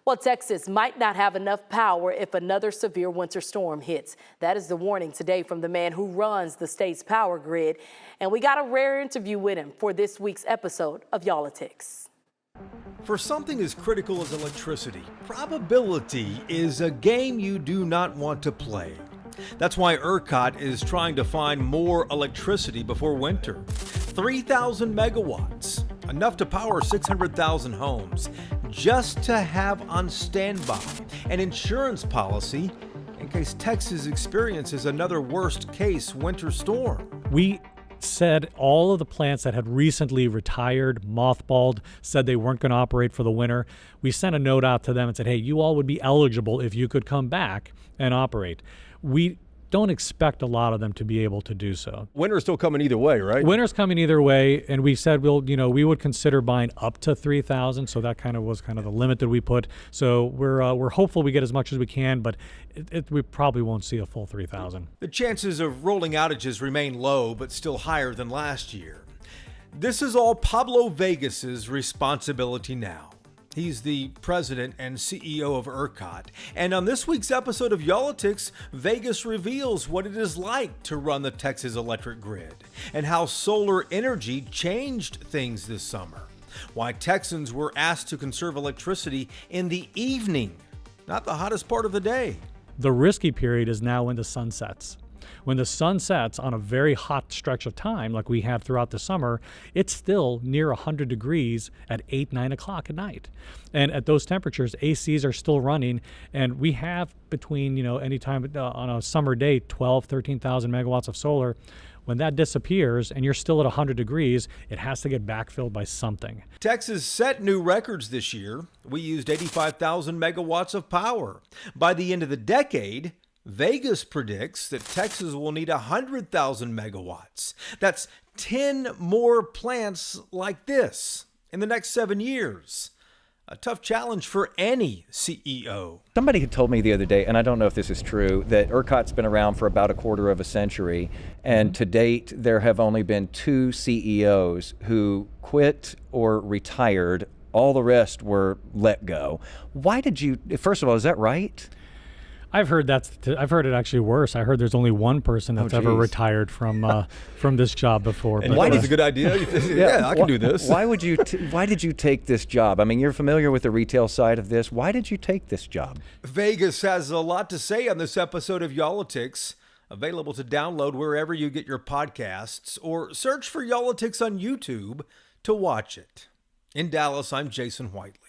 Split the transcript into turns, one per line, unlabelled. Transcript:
Well, Texas might not have enough power if another severe winter storm hits. That is the warning today from the man who runs the state's power grid. And we got a rare interview with him for this week's episode of Yall-itics.
For something as critical as electricity, probability is a game you do not want to play. That's why ERCOT is trying to find more electricity before winter. 3,000 megawatts, enough to power 600,000 homes, just to have on standby. An insurance policy in case Texas experiences another worst-case winter storm.
We said all of the plants that had recently retired, mothballed, said they weren't going to operate for the winter. We sent a note out to them and said, hey, you all would be eligible if you could come back and operate. We don't expect a lot of them to be able to do so.
Winter's still coming either way, right?
Winter's coming either way, and we said we would consider buying up to 3,000. So that was the limit that we put. So we're hopeful we get as much as we can, but we probably won't see a full 3,000.
The chances of rolling outages remain low, but still higher than last year. This is all Pablo Vegas's responsibility now. He's the president and CEO of ERCOT. And on this week's episode of Yall-itics, Vegas reveals what it is like to run the Texas electric grid and how solar energy changed things this summer. Why Texans were asked to conserve electricity in the evening, not the hottest part of the day.
The risky period is now when the sun sets. When the sun sets on a very hot stretch of time, like we had throughout the summer, it's still near 100 degrees at 8, 9 o'clock at night. And at those temperatures, ACs are still running. And we have between, anytime on a summer day, 12, 13,000 megawatts of solar. When that disappears and you're still at 100 degrees, it has to get backfilled by something.
Texas set new records this year. We used 85,000 megawatts of power. By the end of the decade, Vegas predicts that Texas will need 100,000 megawatts. That's 10 more plants like this in the next 7 years. A tough challenge for any CEO.
Somebody had told me the other day, and I don't know if this is true, that ERCOT's been around for about a quarter of a century, and to date there have only been 2 CEOs who quit or retired. All the rest were let go. Why did you, first of all, is that right?
I've heard I've heard it actually worse. I heard there's only one person that's ever retired from this job before.
And why is a good idea? Yeah, I can do this.
Why did you take this job? I mean, you're familiar with the retail side of this. Why did you take this job?
Vegas has a lot to say on this episode of Yall-itics, available to download wherever you get your podcasts, or search for Yall-itics on YouTube to watch it. In Dallas, I'm Jason Whiteley.